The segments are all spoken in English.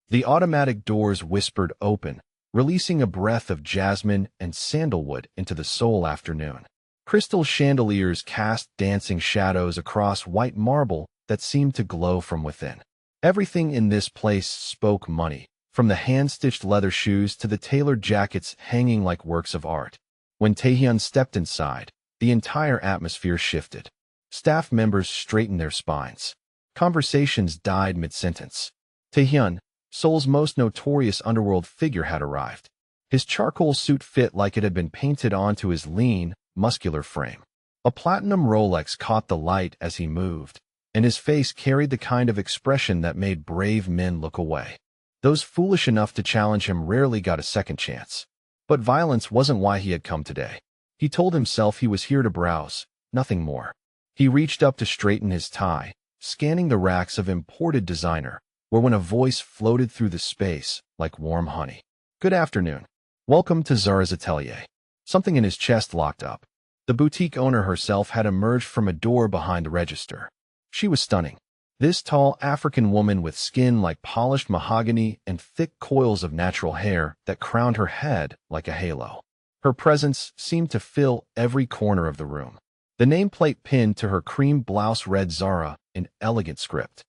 The automatic doors whispered open, releasing a breath of jasmine and sandalwood into the soul afternoon. Crystal chandeliers cast dancing shadows across white marble that seemed to glow from within. Everything in this place spoke money, from the hand-stitched leather shoes to the tailored jackets hanging like works of art. When Taehyun stepped inside, the entire atmosphere shifted. Staff members straightened their spines. Conversations died mid-sentence. Taehyun, Seoul's most notorious underworld figure, had arrived. His charcoal suit fit like it had been painted onto his lean, muscular frame. A platinum Rolex caught the light as he moved, and his face carried the kind of expression that made brave men look away. Those foolish enough to challenge him rarely got a second chance. But violence wasn't why he had come today. He told himself he was here to browse, nothing more. He reached up to straighten his tie, scanning the racks of imported designer, when a voice floated through the space like warm honey. "Good afternoon. Welcome to Zara's atelier." Something in his chest locked up. The boutique owner herself had emerged from a door behind the register. She was stunning. This tall African woman with skin like polished mahogany and thick coils of natural hair that crowned her head like a halo. Her presence seemed to fill every corner of the room. The nameplate pinned to her cream blouse read Zara in elegant script.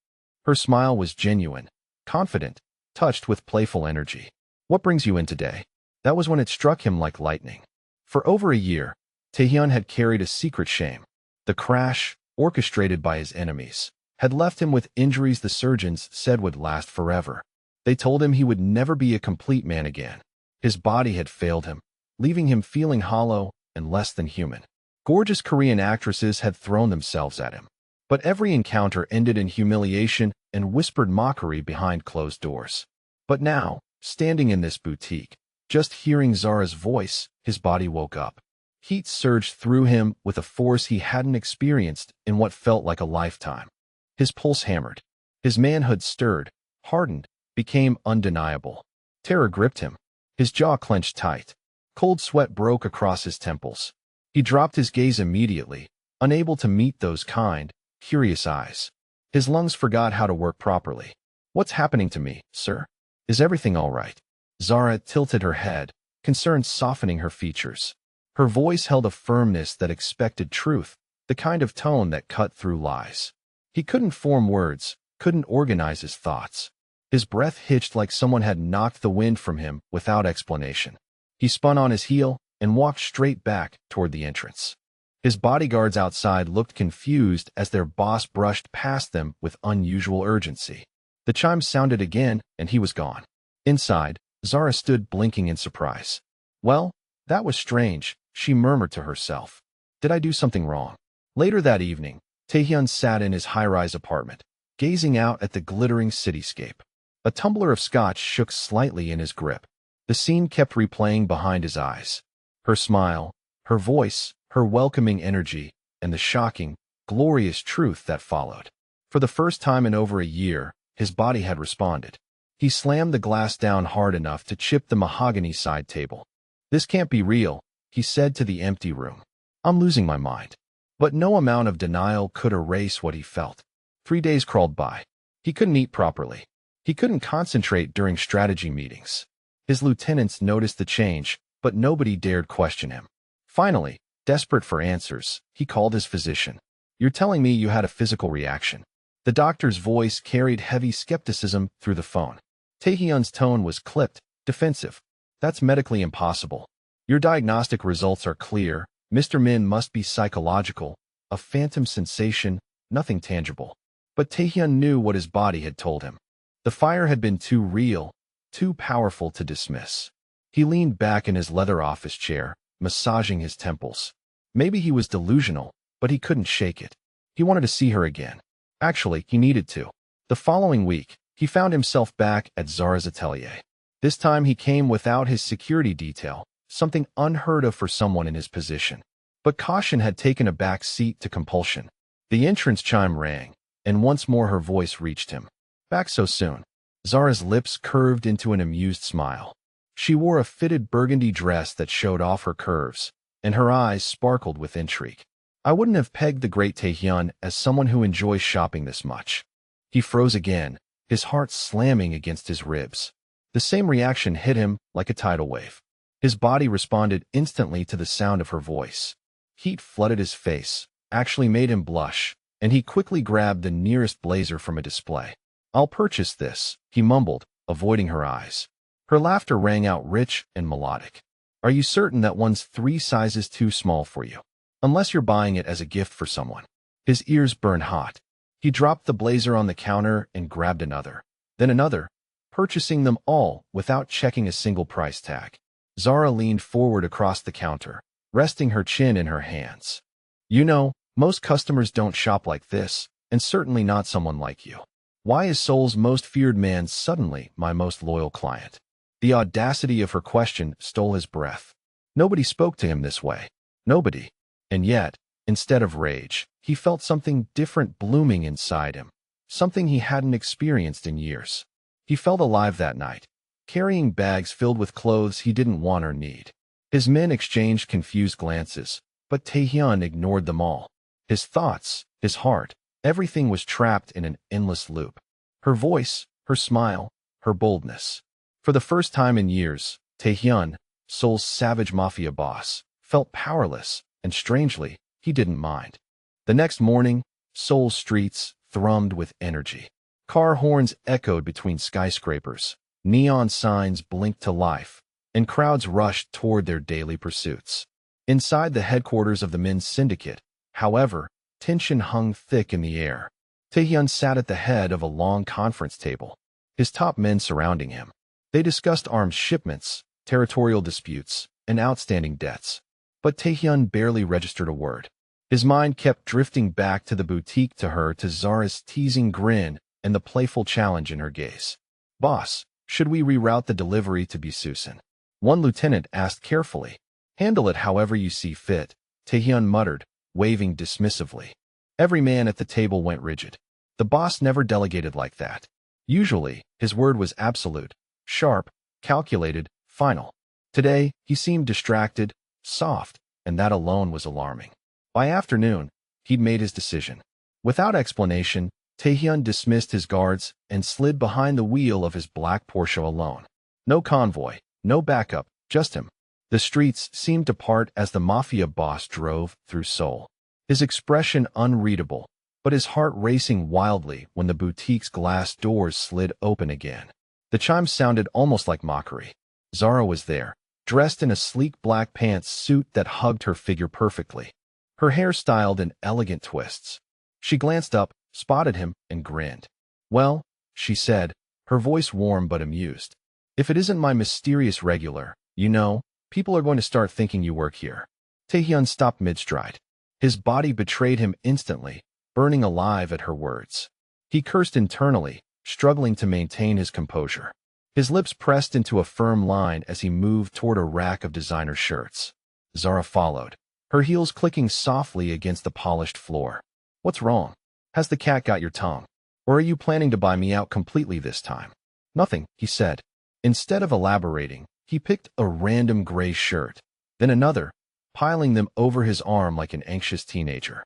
Her smile was genuine, confident, touched with playful energy. "What brings you in today?" That was when it struck him like lightning. For over a year, Taehyun had carried a secret shame. The crash, orchestrated by his enemies, had left him with injuries the surgeons said would last forever. They told him he would never be a complete man again. His body had failed him, leaving him feeling hollow and less than human. Gorgeous Korean actresses had thrown themselves at him, but every encounter ended in humiliation and whispered mockery behind closed doors. But now, standing in this boutique, just hearing Zara's voice, his body woke up. Heat surged through him with a force he hadn't experienced in what felt like a lifetime. His pulse hammered. His manhood stirred, hardened, became undeniable. Terror gripped him. His jaw clenched tight. Cold sweat broke across his temples. He dropped his gaze immediately, unable to meet those kind, curious eyes. His lungs forgot how to work properly. "What's happening to me, sir? Is everything all right?" Zara tilted her head, concern softening her features. Her voice held a firmness that expected truth, the kind of tone that cut through lies. He couldn't form words, couldn't organize his thoughts. His breath hitched like someone had knocked the wind from him without explanation. He spun on his heel and walked straight back toward the entrance. His bodyguards outside looked confused as their boss brushed past them with unusual urgency. The chimes sounded again, and he was gone. Inside, Zara stood blinking in surprise. "Well, that was strange," she murmured to herself. "Did I do something wrong?" Later that evening, Taehyun sat in his high-rise apartment, gazing out at the glittering cityscape. A tumbler of scotch shook slightly in his grip. The scene kept replaying behind his eyes. Her smile, her voice, her welcoming energy, and the shocking, glorious truth that followed. For the first time in over a year, his body had responded. He slammed the glass down hard enough to chip the mahogany side table. "This can't be real," he said to the empty room. "I'm losing my mind." But no amount of denial could erase what he felt. 3 days crawled by. He couldn't eat properly. He couldn't concentrate during strategy meetings. His lieutenants noticed the change, but nobody dared question him. Finally, desperate for answers, he called his physician. "You're telling me you had a physical reaction?" The doctor's voice carried heavy skepticism through the phone. Taehyun's tone was clipped, defensive. "That's medically impossible. Your diagnostic results are clear. Mr. Min must be psychological, a phantom sensation, nothing tangible." But Taehyun knew what his body had told him. The fire had been too real, too powerful to dismiss. He leaned back in his leather office chair, massaging his temples. Maybe he was delusional, but he couldn't shake it. He wanted to see her again. Actually, he needed to. The following week, he found himself back at Zara's atelier. This time he came without his security detail, something unheard of for someone in his position. But caution had taken a back seat to compulsion. The entrance chime rang, and once more her voice reached him. "Back so soon?" Zara's lips curved into an amused smile. She wore a fitted burgundy dress that showed off her curves, and her eyes sparkled with intrigue. "I wouldn't have pegged the great Taehyun as someone who enjoys shopping this much." He froze again, his heart slamming against his ribs. The same reaction hit him like a tidal wave. His body responded instantly to the sound of her voice. Heat flooded his face, actually made him blush, and he quickly grabbed the nearest blazer from a display. "I'll purchase this," he mumbled, avoiding her eyes. Her laughter rang out rich and melodic. "Are you certain that one's 3 sizes too small for you? Unless you're buying it as a gift for someone." His ears burned hot. He dropped the blazer on the counter and grabbed another, then another, purchasing them all without checking a single price tag. Zara leaned forward across the counter, resting her chin in her hands. "You know, most customers don't shop like this, and certainly not someone like you. Why is Seoul's most feared man suddenly my most loyal client?" The audacity of her question stole his breath. Nobody spoke to him this way. Nobody. And yet, instead of rage, he felt something different blooming inside him, something he hadn't experienced in years. He felt alive that night, carrying bags filled with clothes he didn't want or need. His men exchanged confused glances, but Taehyun ignored them all. His thoughts, his heart, everything was trapped in an endless loop. Her voice, her smile, her boldness. For the first time in years, Taehyun, Seoul's savage mafia boss, felt powerless, and strangely, he didn't mind. The next morning, Seoul's streets thrummed with energy. Car horns echoed between skyscrapers, neon signs blinked to life, and crowds rushed toward their daily pursuits. Inside the headquarters of the men's syndicate, however, tension hung thick in the air. Taehyun sat at the head of a long conference table, his top men surrounding him. They discussed arms shipments, territorial disputes, and outstanding debts. But Taehyun barely registered a word. His mind kept drifting back to the boutique, to Zara's teasing grin, and the playful challenge in her gaze. "Boss, should we reroute the delivery to Bisusen?" One lieutenant asked carefully. "Handle it however you see fit," Taehyun muttered, waving dismissively. Every man at the table went rigid. The boss never delegated like that. Usually, his word was absolute, sharp, calculated, final. Today, he seemed distracted, soft, and that alone was alarming. By afternoon, he'd made his decision. Without explanation, Taehyun dismissed his guards and slid behind the wheel of his black Porsche alone. No convoy, no backup, just him. The streets seemed to part as the mafia boss drove through Seoul. His expression unreadable, but his heart racing wildly when the boutique's glass doors slid open again. The chimes sounded almost like mockery. Zara was there, dressed in a sleek black pants suit that hugged her figure perfectly, her hair styled in elegant twists. She glanced up, spotted him, and grinned. "Well," she said, her voice warm but amused. "If it isn't my mysterious regular, you know, people are going to start thinking you work here." Taehyun stopped mid-stride. His body betrayed him instantly, burning alive at her words. He cursed internally, struggling to maintain his composure. His lips pressed into a firm line as he moved toward a rack of designer shirts. Zara followed, her heels clicking softly against the polished floor. "What's wrong? Has the cat got your tongue? Or are you planning to buy me out completely this time?" "Nothing," he said. Instead of elaborating, he picked a random gray shirt, then another, piling them over his arm like an anxious teenager.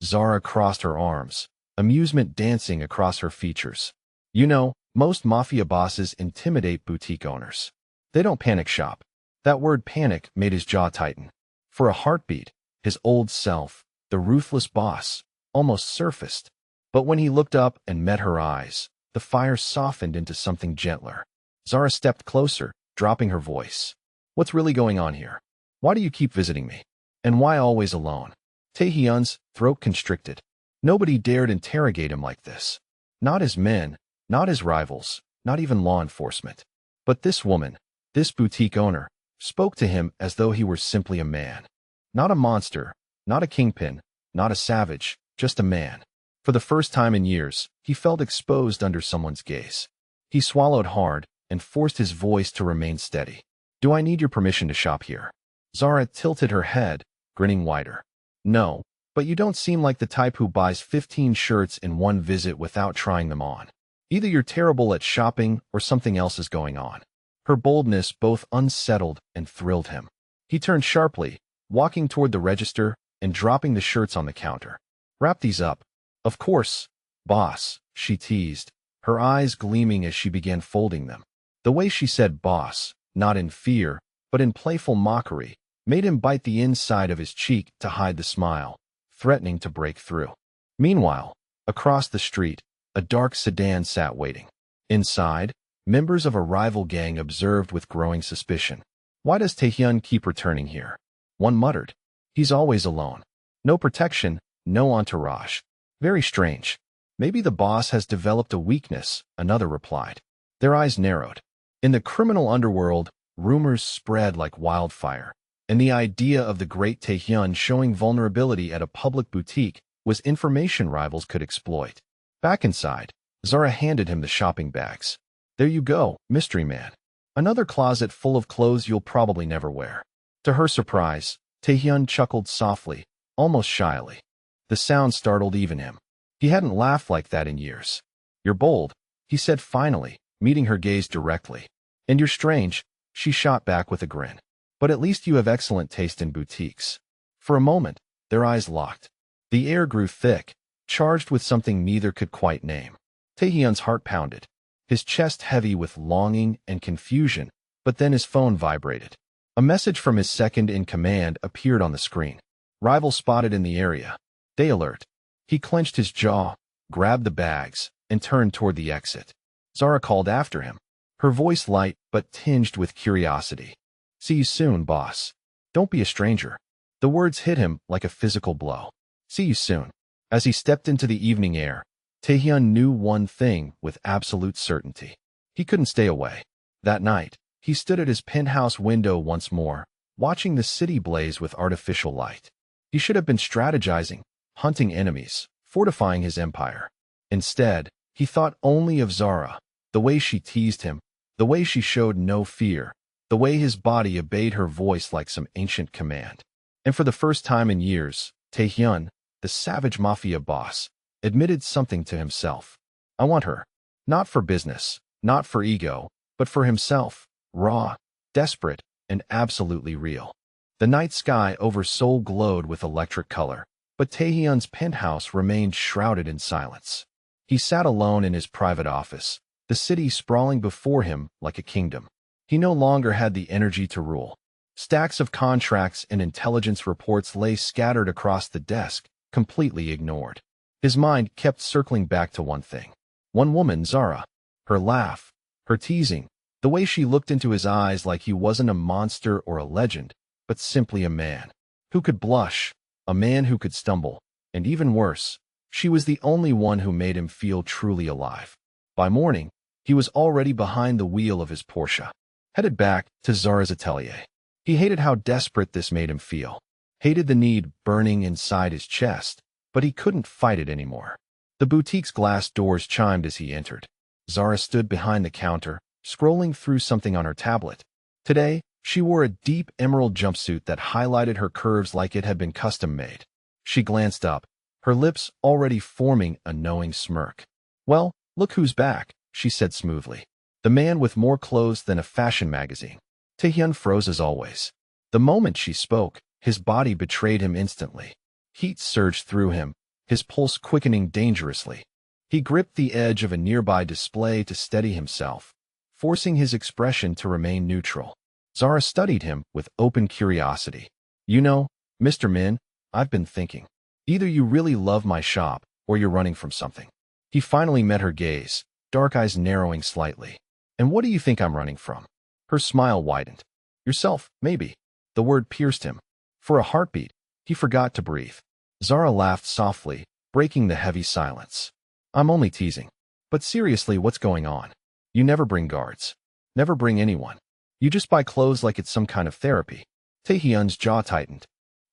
Zara crossed her arms, amusement dancing across her features. "You know, most mafia bosses intimidate boutique owners. They don't panic shop." That word panic made his jaw tighten. For a heartbeat, his old self, the ruthless boss, almost surfaced. But when he looked up and met her eyes, the fire softened into something gentler. Zara stepped closer, dropping her voice. "What's really going on here? Why do you keep visiting me? And why always alone?" Taehyun's throat constricted. Nobody dared interrogate him like this. Not his men, not his rivals, not even law enforcement. But this woman, this boutique owner, spoke to him as though he were simply a man. Not a monster, not a kingpin, not a savage, just a man. For the first time in years, he felt exposed under someone's gaze. He swallowed hard and forced his voice to remain steady. "Do I need your permission to shop here?" Zara tilted her head, grinning wider. "No, but you don't seem like the type who buys 15 shirts in one visit without trying them on. Either you're terrible at shopping or something else is going on." Her boldness both unsettled and thrilled him. He turned sharply, walking toward the register and dropping the shirts on the counter. "Wrap these up." "Of course, boss," she teased, her eyes gleaming as she began folding them. The way she said boss, not in fear, but in playful mockery, made him bite the inside of his cheek to hide the smile, threatening to break through. Meanwhile, across the street, a dark sedan sat waiting. Inside, members of a rival gang observed with growing suspicion. Why does Taehyun keep returning here? One muttered. He's always alone. No protection, no entourage. Very strange. Maybe the boss has developed a weakness, another replied. Their eyes narrowed. In the criminal underworld, rumors spread like wildfire, and the idea of the great Taehyun showing vulnerability at a public boutique was information rivals could exploit. Back inside, Zara handed him the shopping bags. There you go, mystery man. Another closet full of clothes you'll probably never wear. To her surprise, Taehyun chuckled softly, almost shyly. The sound startled even him. He hadn't laughed like that in years. You're bold, he said finally, meeting her gaze directly. And you're strange, she shot back with a grin. But at least you have excellent taste in boutiques. For a moment, their eyes locked. The air grew thick, charged with something neither could quite name. Taehyun's heart pounded, his chest heavy with longing and confusion, but then his phone vibrated. A message from his second-in-command appeared on the screen. Rival spotted in the area. Day alert. He clenched his jaw, grabbed the bags, and turned toward the exit. Zara called after him, her voice light but tinged with curiosity. See you soon, boss. Don't be a stranger. The words hit him like a physical blow. See you soon. As he stepped into the evening air, Taehyun knew one thing with absolute certainty. He couldn't stay away. That night, he stood at his penthouse window once more, watching the city blaze with artificial light. He should have been strategizing, hunting enemies, fortifying his empire. Instead, he thought only of Zara, the way she teased him, the way she showed no fear, the way his body obeyed her voice like some ancient command. And for the first time in years, Taehyun, the savage Mafia boss, admitted something to himself. I want her. Not for business, not for ego, but for himself, raw, desperate, and absolutely real. The night sky over Seoul glowed with electric color, but Taehyun's penthouse remained shrouded in silence. He sat alone in his private office, the city sprawling before him like a kingdom. He no longer had the energy to rule. Stacks of contracts and intelligence reports lay scattered across the desk, completely ignored. His mind kept circling back to one thing. One woman, Zara. Her laugh, her teasing, the way she looked into his eyes like he wasn't a monster or a legend, but simply a man who could blush, a man who could stumble, and even worse, she was the only one who made him feel truly alive. By morning, he was already behind the wheel of his Porsche, headed back to Zara's atelier. He hated how desperate this made him feel, hated the need burning inside his chest, but he couldn't fight it anymore. The boutique's glass doors chimed as he entered. Zara stood behind the counter, scrolling through something on her tablet. Today, she wore a deep emerald jumpsuit that highlighted her curves like it had been custom-made. She glanced up, her lips already forming a knowing smirk. Well, look who's back, she said smoothly. The man with more clothes than a fashion magazine. Taehyun froze as always. The moment she spoke, his body betrayed him instantly. Heat surged through him, his pulse quickening dangerously. He gripped the edge of a nearby display to steady himself, forcing his expression to remain neutral. Zara studied him with open curiosity. You know, Mr. Min, I've been thinking. Either you really love my shop, or you're running from something. He finally met her gaze, dark eyes narrowing slightly. And what do you think I'm running from? Her smile widened. Yourself, maybe. The word pierced him. For a heartbeat, he forgot to breathe. Zara laughed softly, breaking the heavy silence. I'm only teasing. But seriously, what's going on? You never bring guards. Never bring anyone. You just buy clothes like it's some kind of therapy. Taehyun's jaw tightened.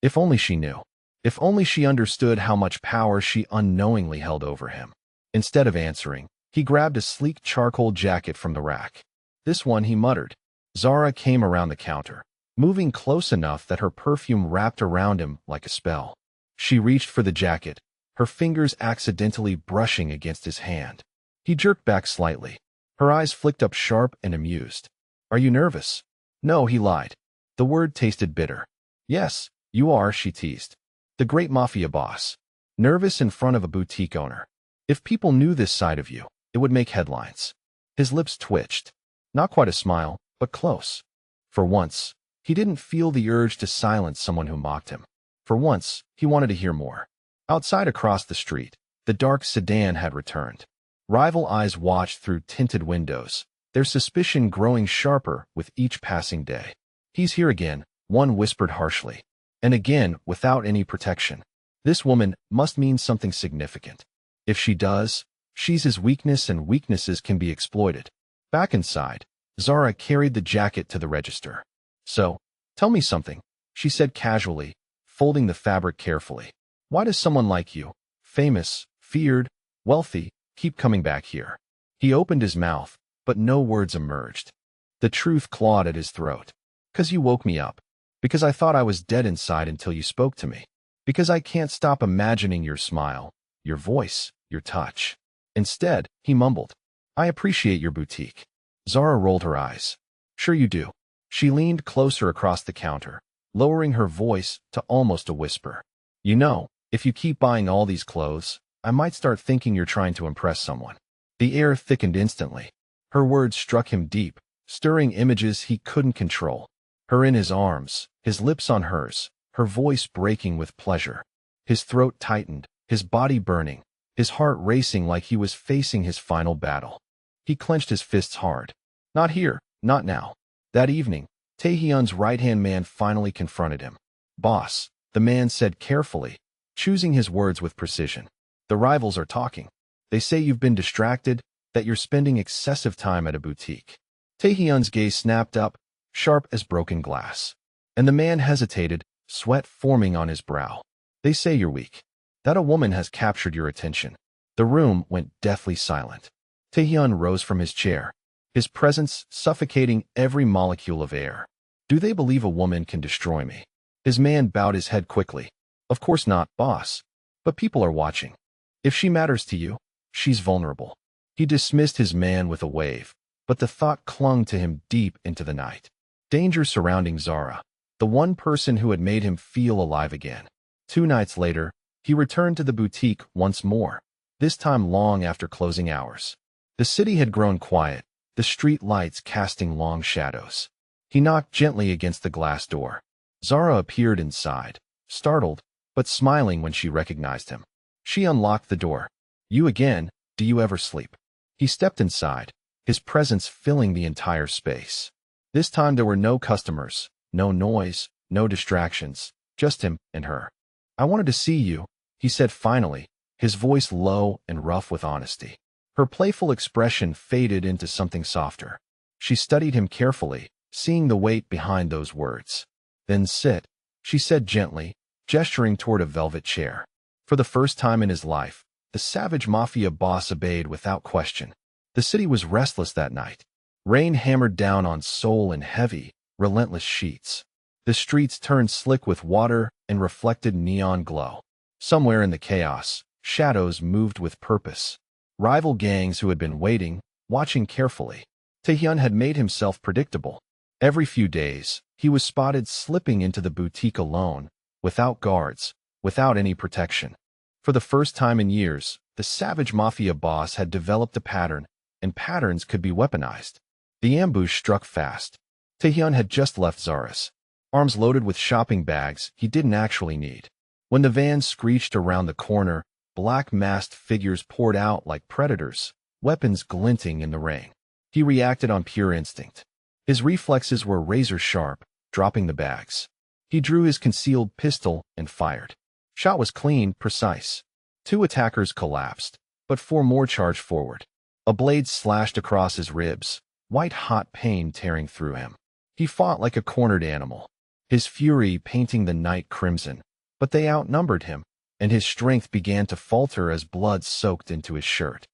If only she knew. If only she understood how much power she unknowingly held over him. Instead of answering, he grabbed a sleek charcoal jacket from the rack. This one, he muttered. Zara came around the counter, moving close enough that her perfume wrapped around him like a spell. She reached for the jacket, her fingers accidentally brushing against his hand. He jerked back slightly. Her eyes flicked up sharp and amused. Are you nervous? No, he lied. The word tasted bitter. Yes, you are, she teased. The great Mafia boss. Nervous in front of a boutique owner. If people knew this side of you, It would make headlines. His lips twitched. Not quite a smile, but close. For once, he didn't feel the urge to silence someone who mocked him. For once, he wanted to hear more. Outside across the street, the dark sedan had returned. Rival eyes watched through tinted windows, their suspicion growing sharper with each passing day. "He's here again," one whispered harshly. "And again, without any protection. This woman must mean something significant. If she does, she's his weakness, and weaknesses can be exploited." Back inside, Zara carried the jacket to the register. "So, tell me something," she said casually, folding the fabric carefully. "Why does someone like you, famous, feared, wealthy, keep coming back here?" He opened his mouth, but no words emerged. The truth clawed at his throat. "'Cause you woke me up. Because I thought I was dead inside until you spoke to me. Because I can't stop imagining your smile, your voice, your touch." Instead, he mumbled, "I appreciate your boutique." Zara rolled her eyes. "Sure you do." She leaned closer across the counter, lowering her voice to almost a whisper. "You know, if you keep buying all these clothes, I might start thinking you're trying to impress someone." The air thickened instantly. Her words struck him deep, stirring images he couldn't control. Her in his arms, his lips on hers, her voice breaking with pleasure. His throat tightened, his body burning, his heart racing like he was facing his final battle. He clenched his fists hard. Not here, not now. That evening, Taehyun's right-hand man finally confronted him. "Boss," the man said carefully, choosing his words with precision. "The rivals are talking. They say you've been distracted, that you're spending excessive time at a boutique." Taehyun's gaze snapped up, sharp as broken glass. And the man hesitated, sweat forming on his brow. "They say you're weak. That a woman has captured your attention." The room went deathly silent. Taehyun rose from his chair, his presence suffocating every molecule of air. "Do they believe a woman can destroy me?" His man bowed his head quickly. "Of course not, boss. But people are watching. If she matters to you, she's vulnerable." He dismissed his man with a wave, but the thought clung to him deep into the night. Danger surrounding Zara, the one person who had made him feel alive again. 2 nights later, he returned to the boutique once more, this time long after closing hours. The city had grown quiet, the street lights casting long shadows. He knocked gently against the glass door. Zara appeared inside, startled, but smiling when she recognized him. She unlocked the door. "You again, do you ever sleep?" He stepped inside, his presence filling the entire space. This time there were no customers, no noise, no distractions, just him and her. "I wanted to see you," he said finally, his voice low and rough with honesty. Her playful expression faded into something softer. She studied him carefully, seeing the weight behind those words. "Then sit," she said gently, gesturing toward a velvet chair. For the first time in his life, the savage Mafia boss obeyed without question. The city was restless that night. Rain hammered down on Seoul in heavy, relentless sheets. The streets turned slick with water and reflected neon glow. Somewhere in the chaos, shadows moved with purpose. Rival gangs who had been waiting, watching carefully. Taehyun had made himself predictable. Every few days, he was spotted slipping into the boutique alone, without guards, without any protection. For the first time in years, the savage Mafia boss had developed a pattern, and patterns could be weaponized. The ambush struck fast. Taehyun had just left Zara's, arms loaded with shopping bags he didn't actually need. When the van screeched around the corner, black masked figures poured out like predators, weapons glinting in the rain. He reacted on pure instinct. His reflexes were razor sharp, dropping the bags. He drew his concealed pistol and fired. Shot was clean, precise. 2 attackers collapsed, but 4 more charged forward. A blade slashed across his ribs, white-hot pain tearing through him. He fought like a cornered animal, his fury painting the night crimson, but they outnumbered him, and his strength began to falter as blood soaked into his shirt.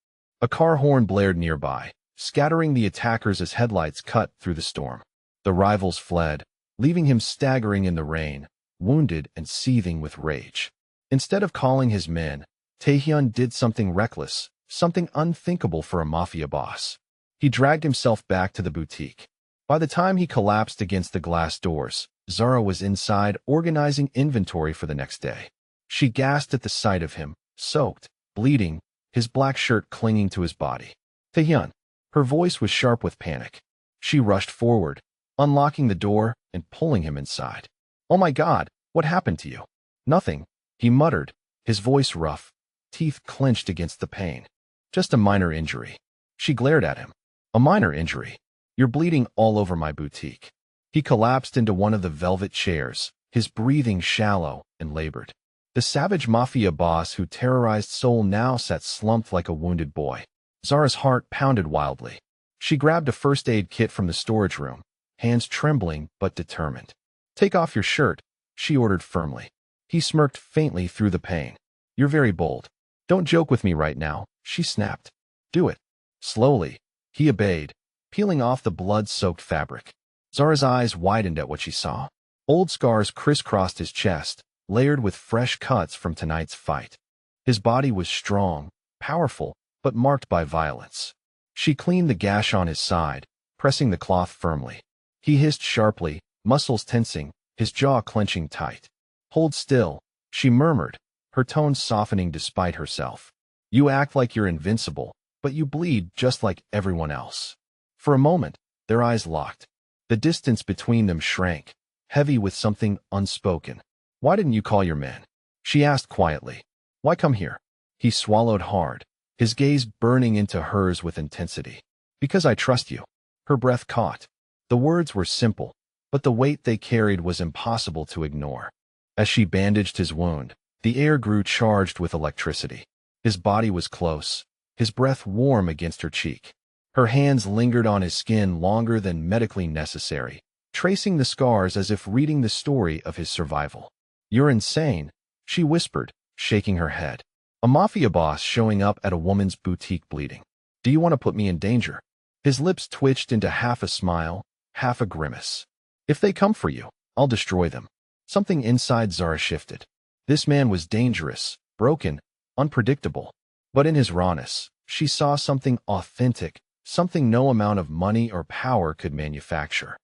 A car horn blared nearby, scattering the attackers as headlights cut through the storm. The rivals fled, leaving him staggering in the rain, wounded and seething with rage. Instead of calling his men, Taehyun did something reckless, something unthinkable for a Mafia boss. He dragged himself back to the boutique. By the time he collapsed against the glass doors, Zara was inside organizing inventory for the next day. She gasped at the sight of him, soaked, bleeding, his black shirt clinging to his body. Taehyun. Her voice was sharp with panic. She rushed forward, unlocking the door and pulling him inside. "Oh my God, what happened to you?" "Nothing," he muttered, his voice rough, teeth clenched against the pain. "Just a minor injury." She glared at him. "A minor injury? You're bleeding all over my boutique." He collapsed into one of the velvet chairs, his breathing shallow and labored. The savage Mafia boss who terrorized Seoul now sat slumped like a wounded boy. Zara's heart pounded wildly. She grabbed a first aid kit from the storage room, hands trembling but determined. "Take off your shirt," she ordered firmly. He smirked faintly through the pain. "You're very bold. Don't joke with me right now," she snapped. "Do it." Slowly, he obeyed, peeling off the blood-soaked fabric. Zara's eyes widened at what she saw. Old scars crisscrossed his chest, layered with fresh cuts from tonight's fight. His body was strong, powerful, but marked by violence. She cleaned the gash on his side, pressing the cloth firmly. He hissed sharply, muscles tensing, his jaw clenching tight. "Hold still," she murmured, her tone softening despite herself. "You act like you're invincible, but you bleed just like everyone else." For a moment, their eyes locked. The distance between them shrank, heavy with something unspoken. "Why didn't you call your men?" she asked quietly. "Why come here?" He swallowed hard, his gaze burning into hers with intensity. "Because I trust you." Her breath caught. The words were simple, but the weight they carried was impossible to ignore. As she bandaged his wound, the air grew charged with electricity. His body was close, his breath warm against her cheek. Her hands lingered on his skin longer than medically necessary, tracing the scars as if reading the story of his survival. "You're insane," she whispered, shaking her head. "A mafia boss showing up at a woman's boutique bleeding. Do you want to put me in danger?" His lips twitched into half a smile, half a grimace. "If they come for you, I'll destroy them." Something inside Zara shifted. This man was dangerous, broken, unpredictable. But in his rawness, she saw something authentic, something no amount of money or power could manufacture.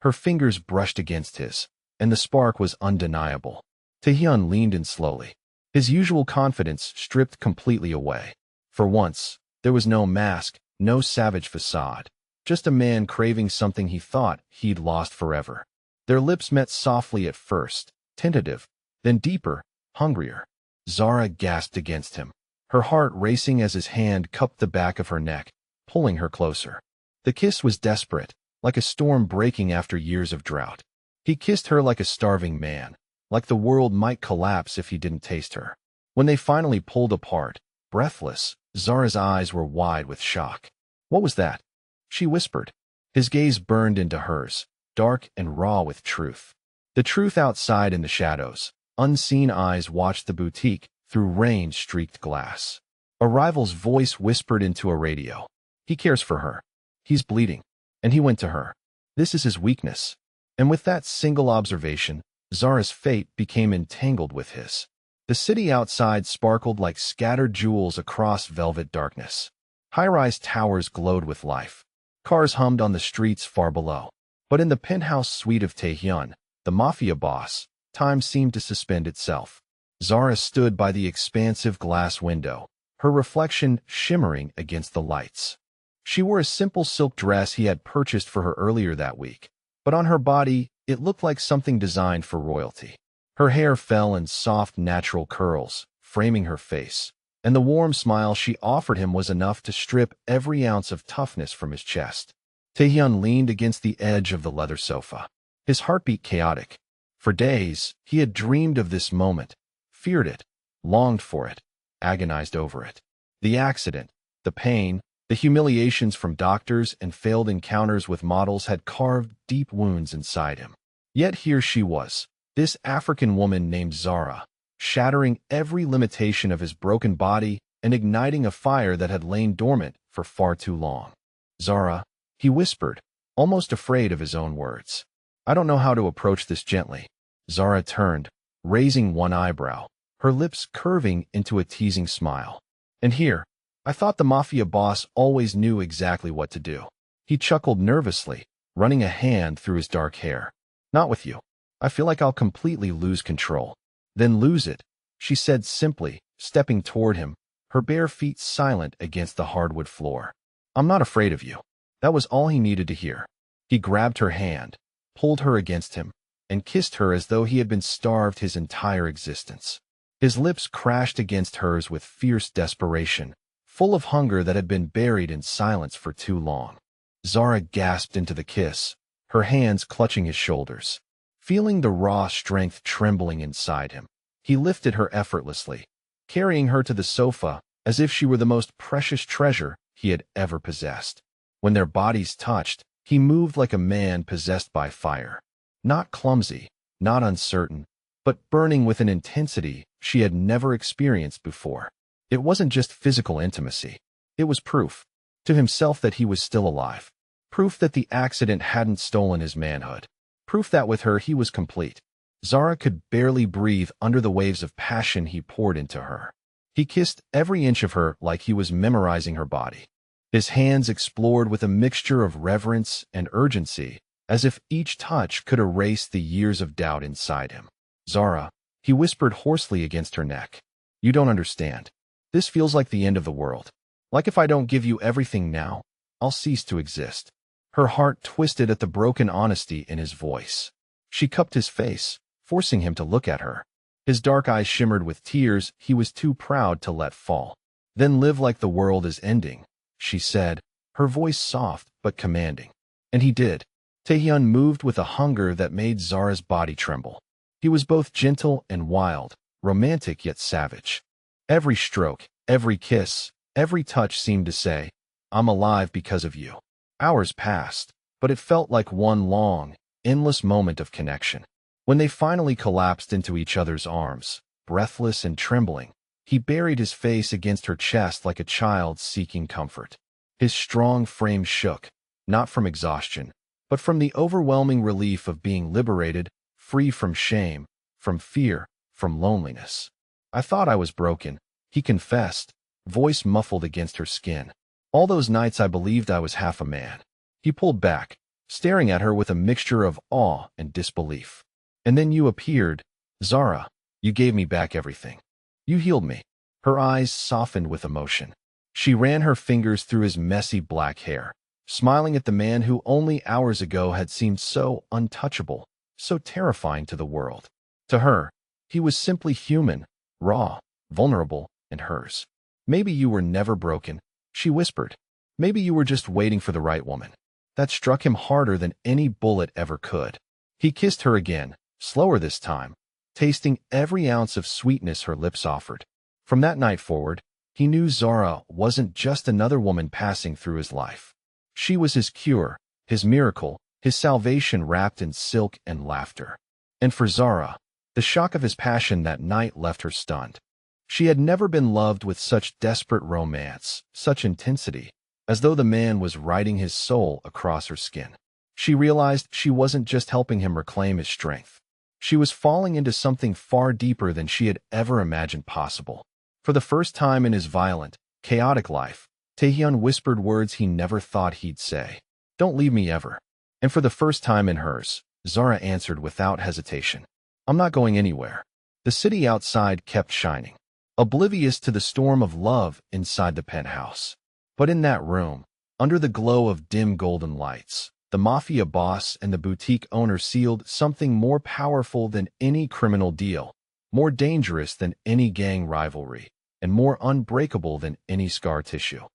Her fingers brushed against his, and the spark was undeniable. Taehyun leaned in slowly, his usual confidence stripped completely away. For once, there was no mask, no savage facade, just a man craving something he thought he'd lost forever. Their lips met softly at first, tentative, then deeper, hungrier. Zara gasped against him, her heart racing as his hand cupped the back of her neck, pulling her closer. The kiss was desperate, like a storm breaking after years of drought. He kissed her like a starving man, like the world might collapse if he didn't taste her. When they finally pulled apart, breathless, Zara's eyes were wide with shock. "What was that?" she whispered. His gaze burned into hers, dark and raw with truth. The truth outside in the shadows. Unseen eyes watched the boutique through rain-streaked glass. A rival's voice whispered into a radio. "He cares for her. He's bleeding." And he went to her. This is his weakness. And with that single observation, Zara's fate became entangled with his. The city outside sparkled like scattered jewels across velvet darkness. High-rise towers glowed with life. Cars hummed on the streets far below. But in the penthouse suite of Taehyun, the mafia boss, time seemed to suspend itself. Zara stood by the expansive glass window, her reflection shimmering against the lights. She wore a simple silk dress he had purchased for her earlier that week, but on her body, it looked like something designed for royalty. Her hair fell in soft, natural curls, framing her face, and the warm smile she offered him was enough to strip every ounce of toughness from his chest. Taehyun leaned against the edge of the leather sofa, his heartbeat chaotic. For days, he had dreamed of this moment, feared it, longed for it, agonized over it. The accident, the pain, the humiliations from doctors and failed encounters with models had carved deep wounds inside him. Yet here she was, this African woman named Zara, shattering every limitation of his broken body and igniting a fire that had lain dormant for far too long. "Zara," he whispered, almost afraid of his own words. "I don't know how to approach this gently." Zara turned, raising one eyebrow, her lips curving into a teasing smile. "And here, I thought the mafia boss always knew exactly what to do." He chuckled nervously, running a hand through his dark hair. "Not with you. I feel like I'll completely lose control." "Then lose it," she said simply, stepping toward him, her bare feet silent against the hardwood floor. I'm not afraid of you." That was all he needed to hear. He grabbed her hand, pulled her against him, and kissed her as though he had been starved his entire existence. His lips crashed against hers with fierce desperation, full of hunger that had been buried in silence for too long. Zara gasped into the kiss, her hands clutching his shoulders. Feeling the raw strength trembling inside him, he lifted her effortlessly, carrying her to the sofa as if she were the most precious treasure he had ever possessed. When their bodies touched, he moved like a man possessed by fire. Not clumsy, not uncertain, but burning with an intensity she had never experienced before. It wasn't just physical intimacy. It was proof, to himself, that he was still alive. Proof that the accident hadn't stolen his manhood. Proof that with her he was complete. Zara could barely breathe under the waves of passion he poured into her. He kissed every inch of her like he was memorizing her body. His hands explored with a mixture of reverence and urgency, as if each touch could erase the years of doubt inside him. "Zara," he whispered hoarsely against her neck. "You don't understand. This feels like the end of the world. Like if I don't give you everything now, I'll cease to exist." Her heart twisted at the broken honesty in his voice. She cupped his face, forcing him to look at her. His dark eyes shimmered with tears he was too proud to let fall. "Then live like the world is ending," she said, her voice soft but commanding. And he did. Taehyun moved with a hunger that made Zara's body tremble. He was both gentle and wild, romantic yet savage. Every stroke, every kiss, every touch seemed to say, "I'm alive because of you." Hours passed, but it felt like one long, endless moment of connection. When they finally collapsed into each other's arms, breathless and trembling, he buried his face against her chest like a child seeking comfort. His strong frame shook, not from exhaustion, but from the overwhelming relief of being liberated, free from shame, from fear, from loneliness. "I thought I was broken," he confessed, voice muffled against her skin. "All those nights I believed I was half a man." He pulled back, staring at her with a mixture of awe and disbelief. "And then you appeared, Zara. You gave me back everything. You healed me." Her eyes softened with emotion. She ran her fingers through his messy black hair, smiling at the man who only hours ago had seemed so untouchable, so terrifying to the world. To her, he was simply human, raw, vulnerable, and hers. "Maybe you were never broken," she whispered. "Maybe you were just waiting for the right woman." That struck him harder than any bullet ever could. He kissed her again, slower this time, tasting every ounce of sweetness her lips offered. From that night forward, he knew Zara wasn't just another woman passing through his life. She was his cure, his miracle, his salvation wrapped in silk and laughter. And for Zara, the shock of his passion that night left her stunned. She had never been loved with such desperate romance, such intensity, as though the man was writing his soul across her skin. She realized she wasn't just helping him reclaim his strength. She was falling into something far deeper than she had ever imagined possible. For the first time in his violent, chaotic life, Taehyun whispered words he never thought he'd say. "Don't leave me ever." And for the first time in hers, Zara answered without hesitation. "I'm not going anywhere." The city outside kept shining, oblivious to the storm of love inside the penthouse. But in that room, under the glow of dim golden lights, the Mafia boss and the boutique owner sealed something more powerful than any criminal deal, more dangerous than any gang rivalry, and more unbreakable than any scar tissue.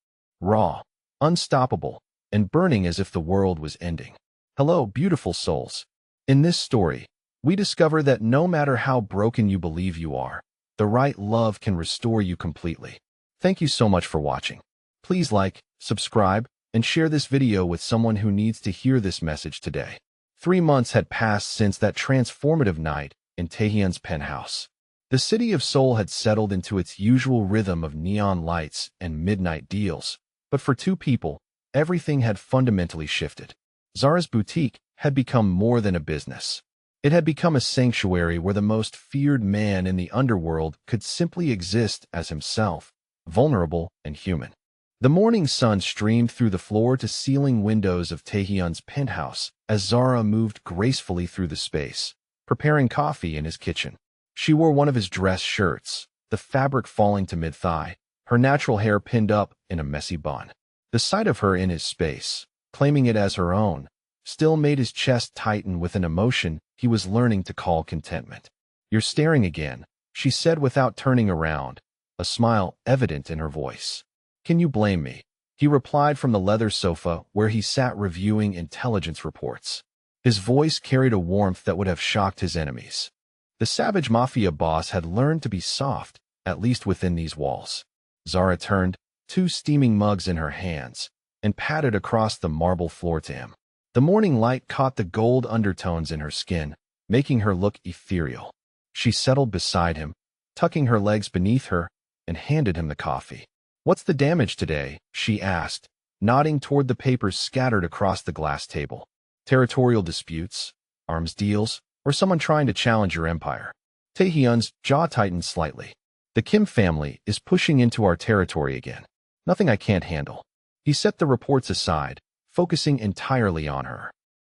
Raw, unstoppable, and burning as if the world was ending. Hello, beautiful souls. In this story, we discover that no matter how broken you believe you are, the right love can restore you completely. Thank you so much for watching. Please like, subscribe, and share this video with someone who needs to hear this message today. 3 months had passed since that transformative night in Taehyun's penthouse. The city of Seoul had settled into its usual rhythm of neon lights and midnight deals, but for two people, everything had fundamentally shifted. Zara's boutique had become more than a business. It had become a sanctuary where the most feared man in the underworld could simply exist as himself, vulnerable and human. The morning sun streamed through the floor-to-ceiling windows of Taehyun's penthouse as Zara moved gracefully through the space, preparing coffee in his kitchen. She wore one of his dress shirts, the fabric falling to mid-thigh, her natural hair pinned up in a messy bun. The sight of her in his space, claiming it as her own, still made his chest tighten with an emotion he was learning to call contentment. "You're staring again," she said without turning around, a smile evident in her voice. "Can you blame me?" He replied from the leather sofa where he sat reviewing intelligence reports. His voice carried a warmth that would have shocked his enemies. The savage Mafia boss had learned to be soft, at least within these walls. Zara turned, 2 steaming mugs in her hands, and patted across the marble floor to him. The morning light caught the gold undertones in her skin, making her look ethereal. She settled beside him, tucking her legs beneath her, and handed him the coffee. "What's the damage today?" she asked, nodding toward the papers scattered across the glass table. "Territorial disputes, arms deals, or someone trying to challenge your empire?" Taehyun's jaw tightened slightly. "The Kim family is pushing into our territory again. Nothing I can't handle." He set the reports aside, focusing entirely on her.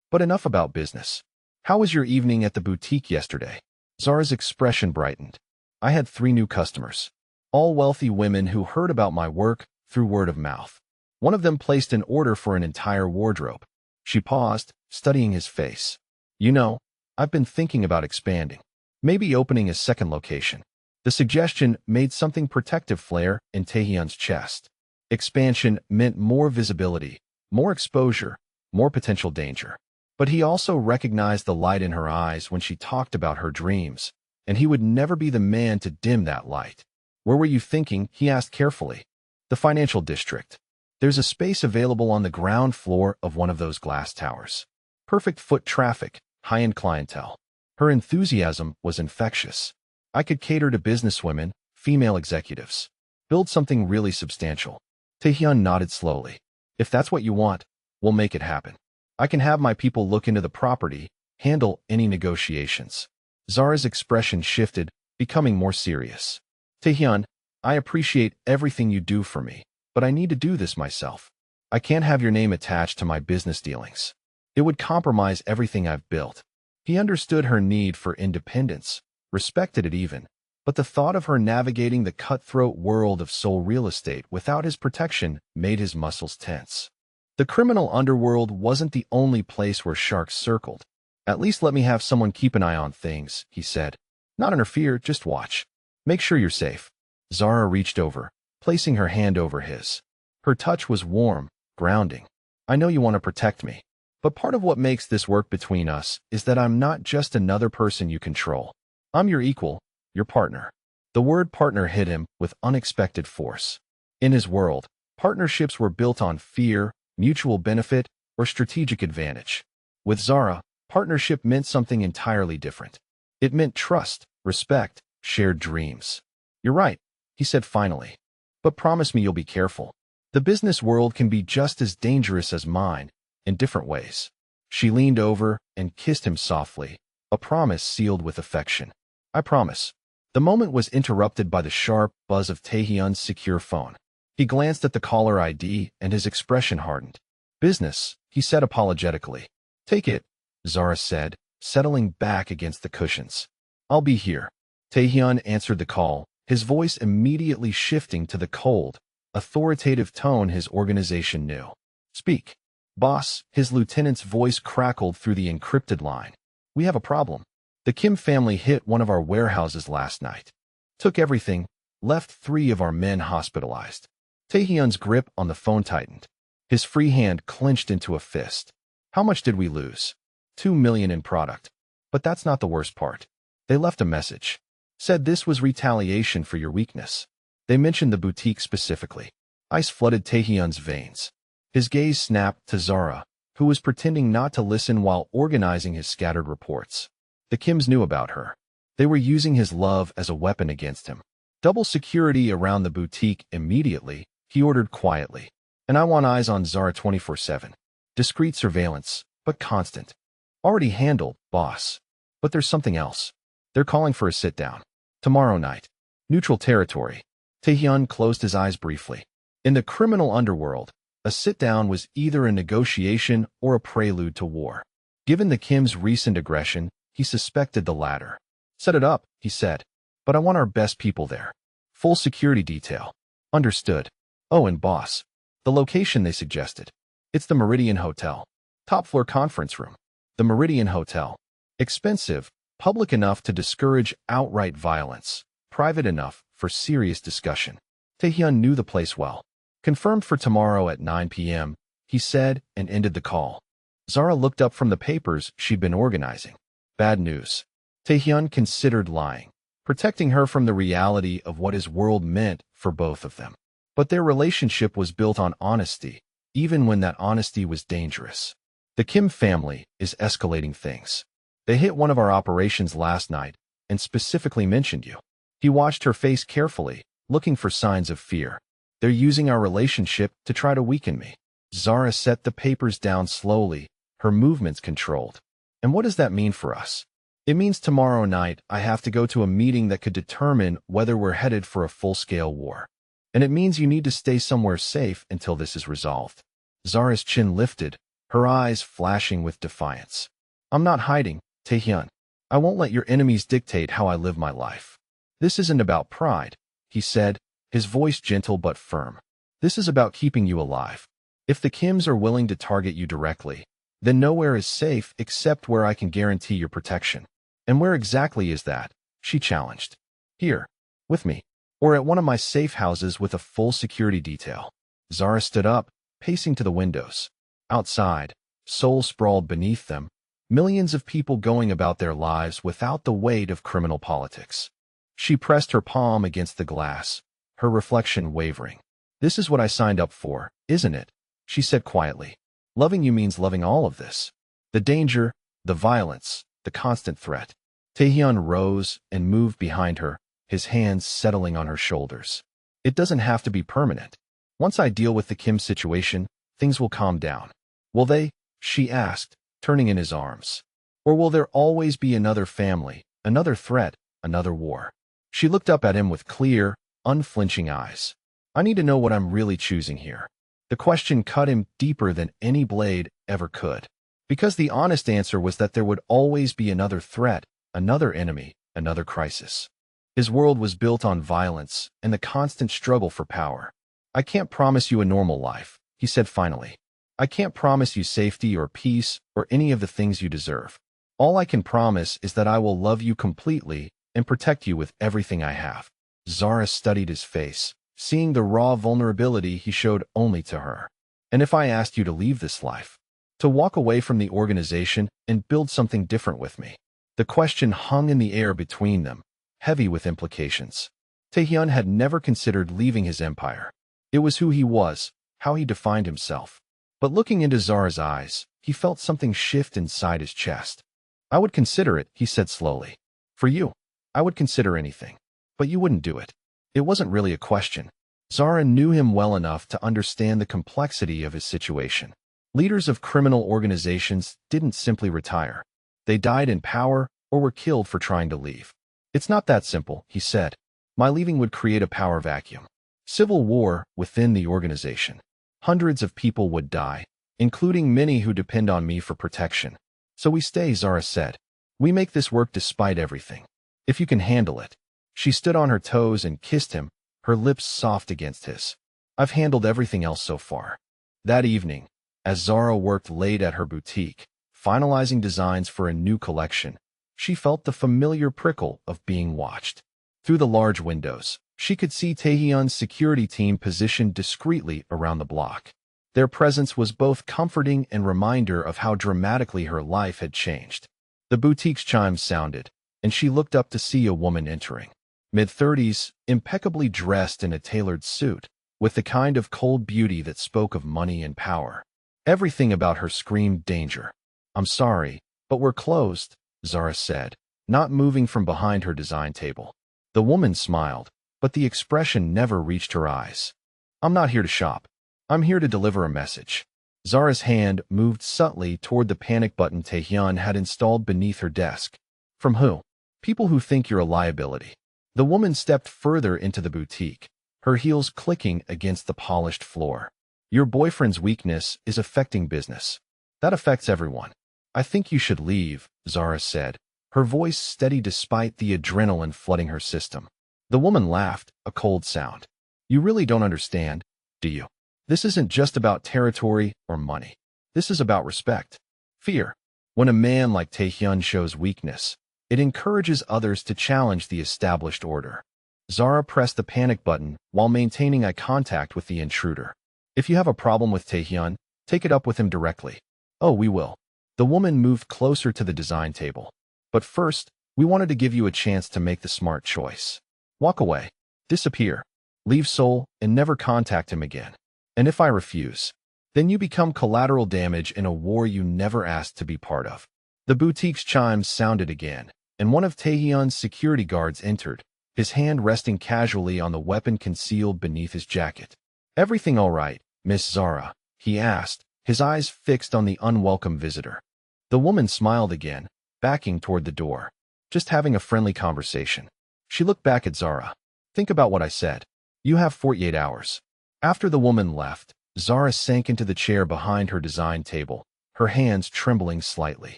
"But enough about business. How was your evening at the boutique yesterday?" Zara's expression brightened. "I had 3 new customers, all wealthy women who heard about my work through word of mouth. One of them placed an order for an entire wardrobe." She paused, studying his face. "You know, I've been thinking about expanding. Maybe opening a second location." The suggestion made something protective flare in Taehyun's chest. Expansion meant more visibility, more exposure, more potential danger. But he also recognized the light in her eyes when she talked about her dreams, and he would never be the man to dim that light. "Where were you thinking?" he asked carefully. "The financial district. There's a space available on the ground floor of one of those glass towers. Perfect foot traffic, high-end clientele." Her enthusiasm was infectious. "I could cater to businesswomen, female executives. Build something really substantial." Taehyun nodded slowly. "If that's what you want, we'll make it happen. I can have my people look into the property, handle any negotiations." Zara's expression shifted, becoming more serious. "Taehyun, I appreciate everything you do for me, but I need to do this myself. I can't have your name attached to my business dealings. It would compromise everything I've built." He understood her need for independence, respected it even, but the thought of her navigating the cutthroat world of Seoul real estate without his protection made his muscles tense. The criminal underworld wasn't the only place where sharks circled. "At least let me have someone keep an eye on things," he said. "Not interfere, just watch. Make sure you're safe." Zara reached over, placing her hand over his. Her touch was warm, grounding. "I know you want to protect me, but part of what makes this work between us is that I'm not just another person you control. I'm your equal, your partner." The word partner hit him with unexpected force. In his world, partnerships were built on fear, mutual benefit, or strategic advantage. With Zara, partnership meant something entirely different. It meant trust, respect, shared dreams. "You're right," he said finally. "But promise me you'll be careful. The business world can be just as dangerous as mine, in different ways." She leaned over and kissed him softly, a promise sealed with affection. "I promise." The moment was interrupted by the sharp buzz of Taehyun's secure phone. He glanced at the caller ID and his expression hardened. "Business," he said apologetically. "Take it," Zara said, settling back against the cushions. "I'll be here." Taehyun answered the call, his voice immediately shifting to the cold, authoritative tone his organization knew. "Speak." "Boss," his lieutenant's voice crackled through the encrypted line. "We have a problem. The Kim family hit one of our warehouses last night. Took everything, left 3 of our men hospitalized." Taehyun's grip on the phone tightened. His free hand clenched into a fist. "How much did we lose?" $2 million in product. But that's not the worst part. They left a message. Said this was retaliation for your weakness. They mentioned the boutique specifically. Ice flooded Taehyun's veins. His gaze snapped to Zara, who was pretending not to listen while organizing his scattered reports. The Kims knew about her. They were using his love as a weapon against him. "Double security around the boutique immediately," he ordered quietly. "And I want eyes on Zara 24/7. Discreet surveillance, but constant." "Already handled, boss. But there's something else. They're calling for a sit-down. Tomorrow night. Neutral territory." Taehyun closed his eyes briefly. In the criminal underworld, a sit-down was either a negotiation or a prelude to war. Given the Kim's recent aggression, he suspected the latter. "Set it up," he said. "But I want our best people there. Full security detail." "Understood." "Oh, and boss, The location they suggested. It's the Meridian Hotel. Top floor conference room. The Meridian Hotel. Expensive, public enough to discourage outright violence, private enough for serious discussion. Taehyun knew the place well. Confirmed for tomorrow at 9 p.m., he said and ended the call. Zara looked up from the papers she'd been organizing. Bad news. Taehyun considered lying, protecting her from the reality of what his world meant for both of them. But their relationship was built on honesty, even when that honesty was dangerous. The Kim family is escalating things. They hit one of our operations last night and specifically mentioned you. He watched her face carefully, looking for signs of fear. They're using our relationship to try to weaken me. Zara set the papers down slowly, her movements controlled. And what does that mean for us? It means tomorrow night I have to go to a meeting that could determine whether we're headed for a full-scale war. And it means you need to stay somewhere safe until this is resolved. Zara's chin lifted, her eyes flashing with defiance. I'm not hiding, Taehyun. I won't let your enemies dictate how I live my life. This isn't about pride, he said, his voice gentle but firm. This is about keeping you alive. If the Kims are willing to target you directly, then nowhere is safe except where I can guarantee your protection. And where exactly is that? She challenged. Here, with me, or at one of my safe houses with a full security detail. Zara stood up, pacing to the windows. Outside, Seoul sprawled beneath them, millions of people going about their lives without the weight of criminal politics. She pressed her palm against the glass, her reflection wavering. This is what I signed up for, isn't it? She said quietly. Loving you means loving all of this. The danger, the violence, the constant threat. Taehyun rose and moved behind her, his hands settling on her shoulders. It doesn't have to be permanent. Once I deal with the Kim situation, things will calm down. Will they? She asked, turning in his arms. Or will there always be another family, another threat, another war? She looked up at him with clear, unflinching eyes. I need to know what I'm really choosing here. The question cut him deeper than any blade ever could. Because the honest answer was that there would always be another threat, another enemy, another crisis. His world was built on violence and the constant struggle for power. I can't promise you a normal life, he said finally. I can't promise you safety or peace or any of the things you deserve. All I can promise is that I will love you completely and protect you with everything I have. Zara studied his face, seeing the raw vulnerability he showed only to her. And if I asked you to leave this life, to walk away from the organization and build something different with me? The question hung in the air between them, heavy with implications. Taehyun had never considered leaving his empire. It was who he was, how he defined himself. But looking into Zara's eyes, he felt something shift inside his chest. I would consider it, he said slowly. For you, I would consider anything. But you wouldn't do it. It wasn't really a question. Zara knew him well enough to understand the complexity of his situation. Leaders of criminal organizations didn't simply retire. They died in power or were killed for trying to leave. It's not that simple, he said. My leaving would create a power vacuum. Civil war within the organization. Hundreds of people would die, including many who depend on me for protection. So we stay, Zara said. We make this work despite everything. If you can handle it. She stood on her toes and kissed him, her lips soft against his. I've handled everything else so far. That evening, as Zara worked late at her boutique, finalizing designs for a new collection, she felt the familiar prickle of being watched. Through the large windows, she could see Taehyun's security team positioned discreetly around the block. Their presence was both comforting and reminder of how dramatically her life had changed. The boutique's chimes sounded, and she looked up to see a woman entering. Mid-30s, impeccably dressed in a tailored suit, with the kind of cold beauty that spoke of money and power. Everything about her screamed danger. I'm sorry, but we're closed, Zara said, not moving from behind her design table. The woman smiled, but the expression never reached her eyes. I'm not here to shop. I'm here to deliver a message. Zara's hand moved subtly toward the panic button Taehyun had installed beneath her desk. From who? People who think you're a liability. The woman stepped further into the boutique, her heels clicking against the polished floor. Your boyfriend's weakness is affecting business. That affects everyone. I think you should leave, Zara said, her voice steady despite the adrenaline flooding her system. The woman laughed, a cold sound. You really don't understand, do you? This isn't just about territory or money. This is about respect. Fear. When a man like Taehyun shows weakness, it encourages others to challenge the established order. Zara pressed the panic button while maintaining eye contact with the intruder. If you have a problem with Taehyun, take it up with him directly. Oh, we will. The woman moved closer to the design table. But first, we wanted to give you a chance to make the smart choice. Walk away. Disappear. Leave Seoul and never contact him again. And if I refuse, then you become collateral damage in a war you never asked to be part of. The boutique's chimes sounded again, and one of Taehyun's security guards entered, his hand resting casually on the weapon concealed beneath his jacket. Everything all right, Miss Zara? He asked, his eyes fixed on the unwelcome visitor. The woman smiled again, backing toward the door. Just having a friendly conversation. She looked back at Zara. Think about what I said. You have 48 hours. After the woman left, Zara sank into the chair behind her design table, her hands trembling slightly.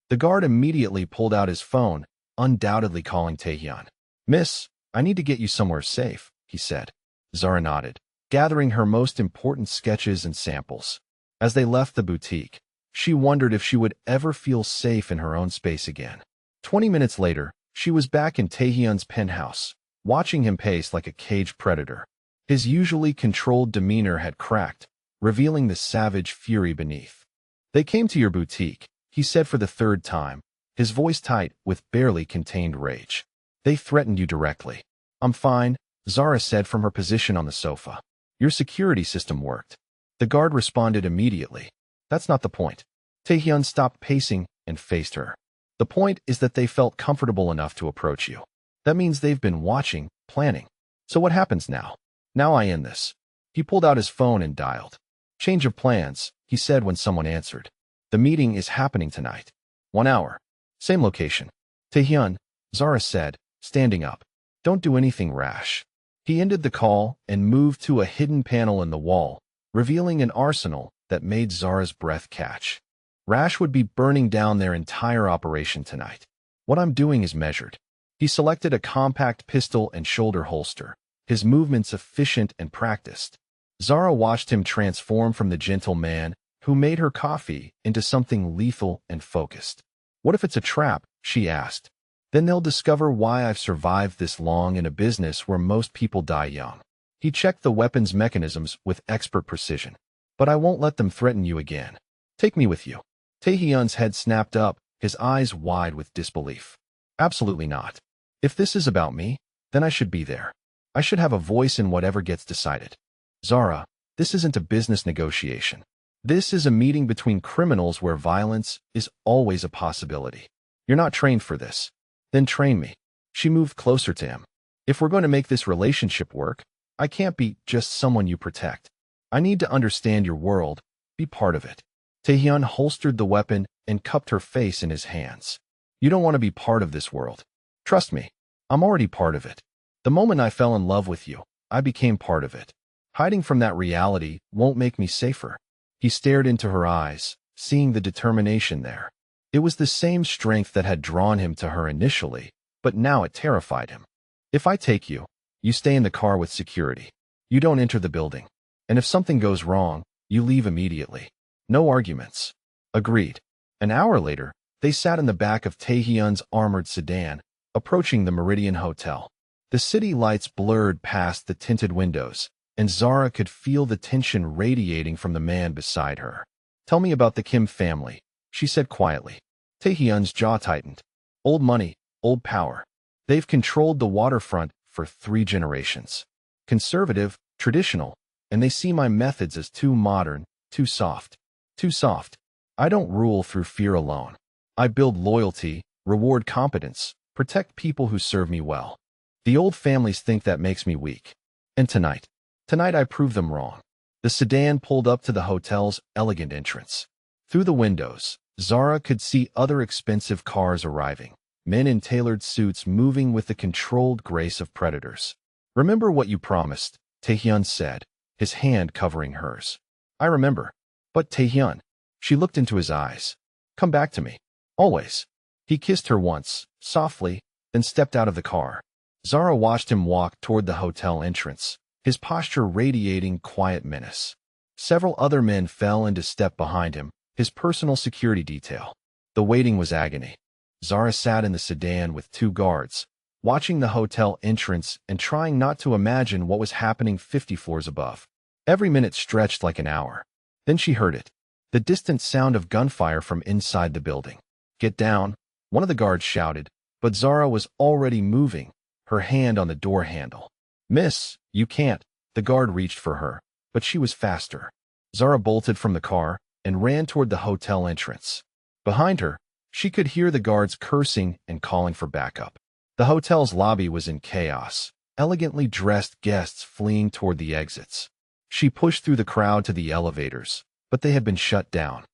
The guard immediately pulled out his phone, undoubtedly calling Taehyun. Miss, I need to get you somewhere safe, he said. Zara nodded, gathering her most important sketches and samples. As they left the boutique, she wondered if she would ever feel safe in her own space again. 20 minutes later, she was back in Taehyun's penthouse, watching him pace like a caged predator. His usually controlled demeanor had cracked, revealing the savage fury beneath. They came to your boutique, he said for the third time, his voice tight with barely contained rage. They threatened you directly. I'm fine, Zara said from her position on the sofa. Your security system worked. The guard responded immediately. That's not the point. Taehyun stopped pacing and faced her. The point is that they felt comfortable enough to approach you. That means they've been watching, planning. So what happens now? Now I end this. He pulled out his phone and dialed. Change of plans, he said when someone answered. The meeting is happening tonight. 1 hour. Same location. Taehyun, Zara said, standing up. Don't do anything rash. He ended the call and moved to a hidden panel in the wall, revealing an arsenal that made Zara's breath catch. Rash would be burning down their entire operation tonight. What I'm doing is measured. He selected a compact pistol and shoulder holster, his movements efficient and practiced. Zara watched him transform from the gentle man who made her coffee into something lethal and focused. What if it's a trap? She asked. Then they'll discover why I've survived this long in a business where most people die young. He checked the weapon's mechanisms with expert precision. But I won't let them threaten you again. Take me with you. Taehyun's head snapped up, his eyes wide with disbelief. Absolutely not. If this is about me, then I should be there. I should have a voice in whatever gets decided. Zara, this isn't a business negotiation. This is a meeting between criminals where violence is always a possibility. You're not trained for this. Then train me. She moved closer to him. If we're going to make this relationship work, I can't be just someone you protect. I need to understand your world, be part of it. Taehyun holstered the weapon and cupped her face in his hands. You don't want to be part of this world. Trust me, I'm already part of it. The moment I fell in love with you, I became part of it. Hiding from that reality won't make me safer. He stared into her eyes, seeing the determination there. It was the same strength that had drawn him to her initially, but now it terrified him. If I take you, you stay in the car with security. You don't enter the building. And if something goes wrong, you leave immediately. No arguments. Agreed. An hour later, they sat in the back of Taehyun's armored sedan, approaching the Meridian Hotel. The city lights blurred past the tinted windows, and Zara could feel the tension radiating from the man beside her. Tell me about the Kim family, she said quietly. Taehyun's jaw tightened. Old money, old power. They've controlled the waterfront for 3 generations. Conservative, traditional, and they see my methods as too modern, too soft. Too soft. I don't rule through fear alone. I build loyalty, reward competence, protect people who serve me well. The old families think that makes me weak. And tonight I prove them wrong. The sedan pulled up to the hotel's elegant entrance. Through the windows, Zara could see other expensive cars arriving, men in tailored suits moving with the controlled grace of predators. Remember what you promised, Taehyun said, his hand covering hers. I remember. But Taehyun, she looked into his eyes. Come back to me. Always. He kissed her once, softly, then stepped out of the car. Zara watched him walk toward the hotel entrance, his posture radiating quiet menace. Several other men fell into step behind him, his personal security detail. The waiting was agony. Zara sat in the sedan with 2 guards, watching the hotel entrance and trying not to imagine what was happening 50 floors above. Every minute stretched like an hour. Then she heard it. The distant sound of gunfire from inside the building. "Get down," one of the guards shouted, but Zara was already moving, her hand on the door handle. "Miss, you can't." The guard reached for her, but she was faster. Zara bolted from the car and ran toward the hotel entrance. Behind her, she could hear the guards cursing and calling for backup. The hotel's lobby was in chaos, elegantly dressed guests fleeing toward the exits. She pushed through the crowd to the elevators, but they had been shut down.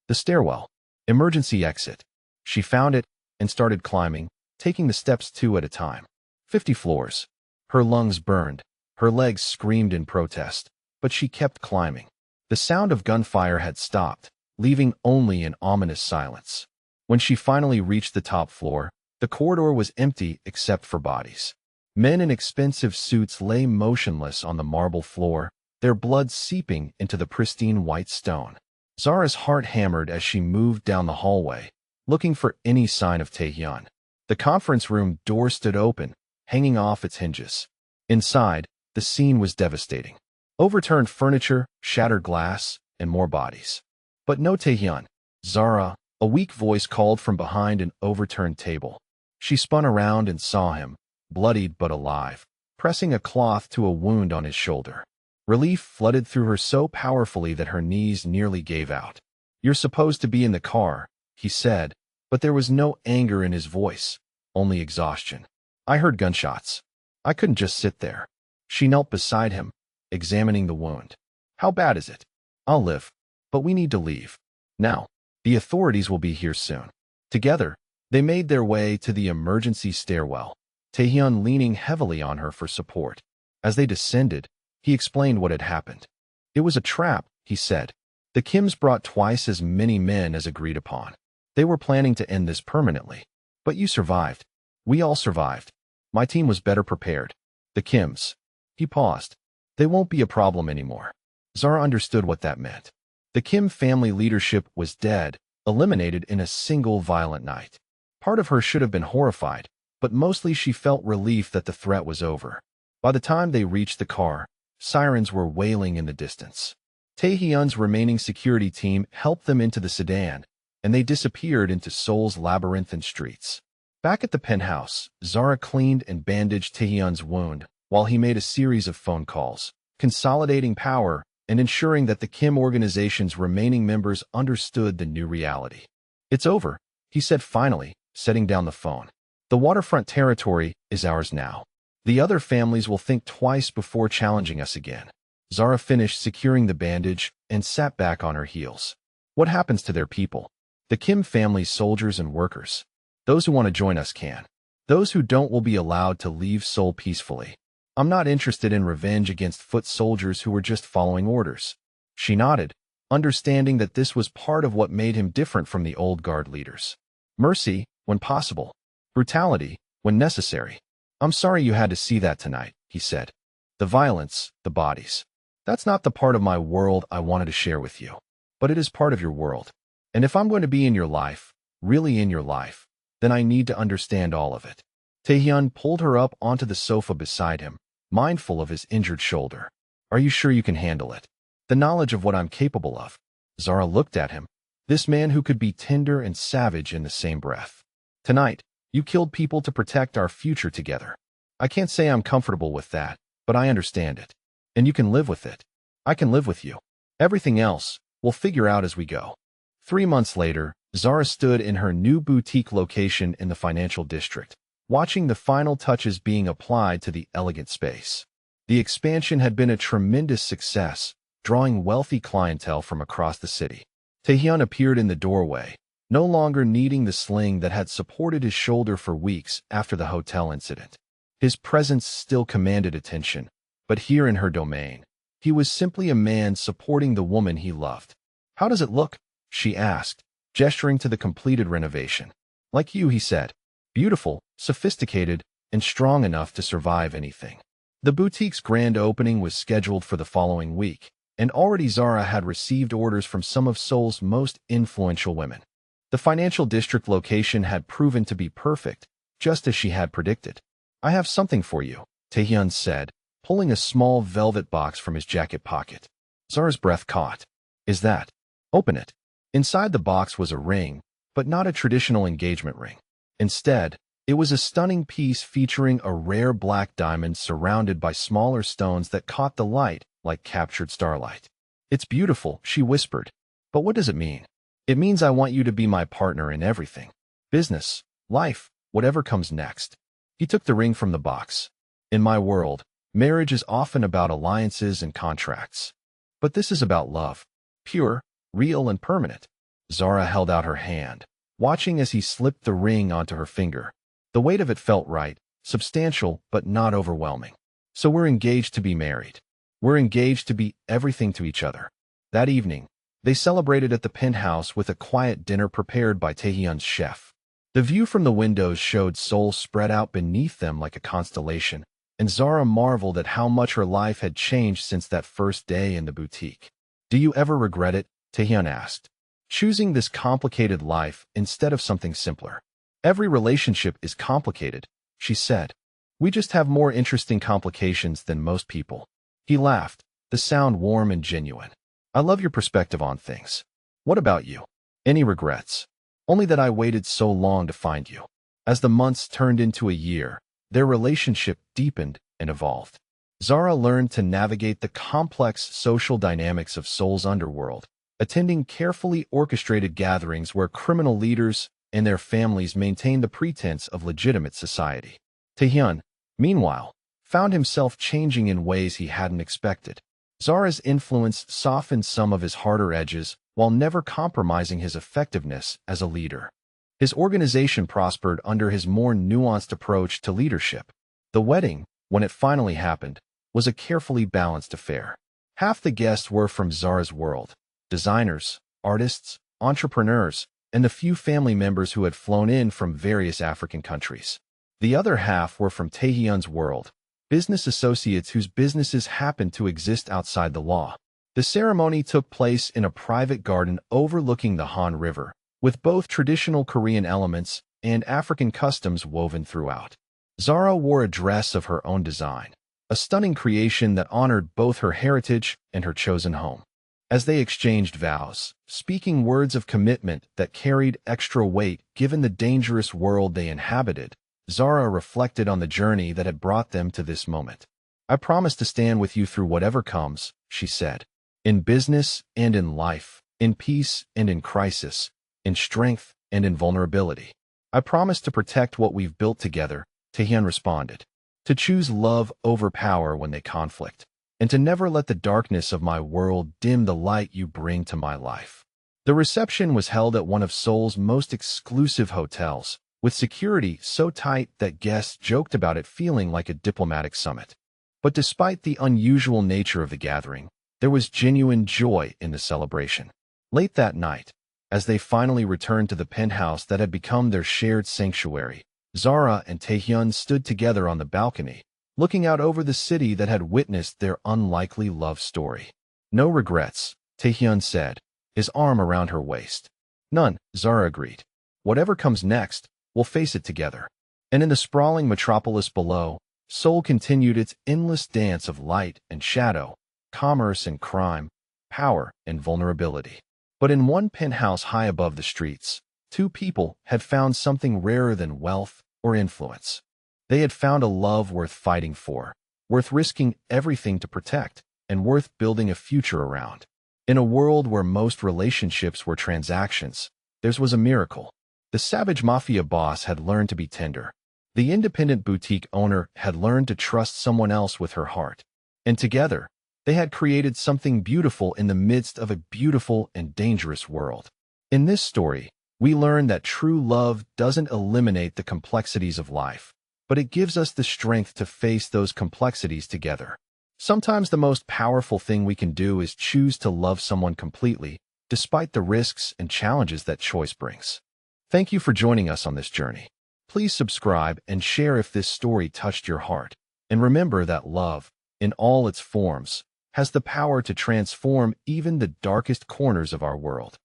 The stairwell. Emergency exit. She found it and started climbing, taking the steps 2 at a time. 50 floors. Her lungs burned. Her legs screamed in protest, but she kept climbing. The sound of gunfire had stopped, leaving only an ominous silence. When she finally reached the top floor, the corridor was empty except for bodies. Men in expensive suits lay motionless on the marble floor, their blood seeping into the pristine white stone. Zara's heart hammered as she moved down the hallway, looking for any sign of Taehyun. The conference room door stood open, hanging off its hinges. Inside, the scene was devastating. Overturned furniture, shattered glass, and more bodies. But no Taehyun. "Zara," a weak voice called from behind an overturned table. She spun around and saw him, bloodied but alive, pressing a cloth to a wound on his shoulder. Relief flooded through her so powerfully that her knees nearly gave out. "You're supposed to be in the car," he said, but there was no anger in his voice, only exhaustion. "I heard gunshots. I couldn't just sit there." She knelt beside him, examining the wound. "How bad is it?" "I'll live. But we need to leave. Now. The authorities will be here soon." Together, they made their way to the emergency stairwell, Taehyun leaning heavily on her for support. As they descended, he explained what had happened. "It was a trap," he said. "The Kims brought twice as many men as agreed upon. They were planning to end this permanently. But you survived. We all survived. My team was better prepared. The Kims." He paused. "They won't be a problem anymore." Zara understood what that meant. The Kim family leadership was dead, eliminated in a single violent night. Part of her should have been horrified, but mostly she felt relief that the threat was over. By the time they reached the car, sirens were wailing in the distance. Taehyun's remaining security team helped them into the sedan, and they disappeared into Seoul's labyrinthine streets. Back at the penthouse, Zara cleaned and bandaged Taehyun's wound while he made a series of phone calls, consolidating power and ensuring that the Kim organization's remaining members understood the new reality. "It's over," he said finally, setting down the phone. "The waterfront territory is ours now. The other families will think twice before challenging us again." Zara finished securing the bandage and sat back on her heels. "What happens to their people? The Kim family's soldiers and workers. Those who want to join us can. Those who don't will be allowed to leave Seoul peacefully. I'm not interested in revenge against foot soldiers who were just following orders." She nodded, understanding that this was part of what made him different from the old guard leaders. Mercy, when possible. Brutality, when necessary. "I'm sorry you had to see that tonight," he said. "The violence, the bodies. That's not the part of my world I wanted to share with you. But it is part of your world. And if I'm going to be in your life, really in your life, then I need to understand all of it." Taehyun pulled her up onto the sofa beside him, mindful of his injured shoulder. "Are you sure you can handle it? The knowledge of what I'm capable of." Zara looked at him, this man who could be tender and savage in the same breath. "Tonight, you killed people to protect our future together. I can't say I'm comfortable with that, but I understand it. And you can live with it. I can live with you. Everything else, we'll figure out as we go." 3 months later, Zara stood in her new boutique location in the financial district, watching the final touches being applied to the elegant space. The expansion had been a tremendous success, drawing wealthy clientele from across the city. Taehyun appeared in the doorway, no longer needing the sling that had supported his shoulder for weeks after the hotel incident. His presence still commanded attention, but here in her domain, he was simply a man supporting the woman he loved. "How does it look?" she asked, gesturing to the completed renovation. "Like you," he said. "Beautiful, sophisticated, and strong enough to survive anything." The boutique's grand opening was scheduled for the following week, and already Zara had received orders from some of Seoul's most influential women. The financial district location had proven to be perfect, just as she had predicted. "I have something for you," Taehyun said, pulling a small velvet box from his jacket pocket. Zara's breath caught. "Is that?" "Open it." Inside the box was a ring, but not a traditional engagement ring. Instead, it was a stunning piece featuring a rare black diamond surrounded by smaller stones that caught the light like captured starlight. "It's beautiful," she whispered. "But what does it mean?" "It means I want you to be my partner in everything. Business, life, whatever comes next." He took the ring from the box. "In my world, marriage is often about alliances and contracts. But this is about love. Pure, real, and permanent." Zara held out her hand, watching as he slipped the ring onto her finger. The weight of it felt right, substantial, but not overwhelming. "So we're engaged to be married. We're engaged to be everything to each other." That evening, they celebrated at the penthouse with a quiet dinner prepared by Taehyun's chef. The view from the windows showed Seoul spread out beneath them like a constellation, and Zara marveled at how much her life had changed since that first day in the boutique. "Do you ever regret it?" Taehyun asked. "Choosing this complicated life instead of something simpler?" "Every relationship is complicated," she said. "We just have more interesting complications than most people." He laughed, the sound warm and genuine. "I love your perspective on things. What about you? Any regrets?" "Only that I waited so long to find you." As the months turned into a year, their relationship deepened and evolved. Zara learned to navigate the complex social dynamics of Seoul's underworld, attending carefully orchestrated gatherings where criminal leaders and their families maintained the pretense of legitimate society. Taehyun, meanwhile, found himself changing in ways he hadn't expected. Zara's influence softened some of his harder edges while never compromising his effectiveness as a leader. His organization prospered under his more nuanced approach to leadership. The wedding, when it finally happened, was a carefully balanced affair. Half the guests were from Zara's world: designers, artists, entrepreneurs, and the few family members who had flown in from various African countries. The other half were from Taehyun's world: business associates whose businesses happened to exist outside the law. The ceremony took place in a private garden overlooking the Han River, with both traditional Korean elements and African customs woven throughout. Zara wore a dress of her own design, a stunning creation that honored both her heritage and her chosen home. As they exchanged vows, speaking words of commitment that carried extra weight given the dangerous world they inhabited, Zara reflected on the journey that had brought them to this moment. "I promise to stand with you through whatever comes," she said. "In business and in life, in peace and in crisis, in strength and in vulnerability. I promise to protect what we've built together," Taehyun responded. "To choose love over power when they conflict, and to never let the darkness of my world dim the light you bring to my life." The reception was held at one of Seoul's most exclusive hotels, with security so tight that guests joked about it feeling like a diplomatic summit. But despite the unusual nature of the gathering, there was genuine joy in the celebration. Late that night, as they finally returned to the penthouse that had become their shared sanctuary, Zara and Taehyun stood together on the balcony, looking out over the city that had witnessed their unlikely love story. "No regrets," Taehyun said, his arm around her waist. "None," Zara agreed. "Whatever comes next, we'll face it together." And in the sprawling metropolis below, Seoul continued its endless dance of light and shadow, commerce and crime, power and vulnerability. But in one penthouse high above the streets, two people had found something rarer than wealth or influence. They had found a love worth fighting for, worth risking everything to protect, and worth building a future around. In a world where most relationships were transactions, theirs was a miracle. The savage Mafia boss had learned to be tender. The independent boutique owner had learned to trust someone else with her heart. And together, they had created something beautiful in the midst of a beautiful and dangerous world. In this story, we learn that true love doesn't eliminate the complexities of life, but it gives us the strength to face those complexities together. Sometimes the most powerful thing we can do is choose to love someone completely, despite the risks and challenges that choice brings. Thank you for joining us on this journey. Please subscribe and share if this story touched your heart. And remember that love, in all its forms, has the power to transform even the darkest corners of our world.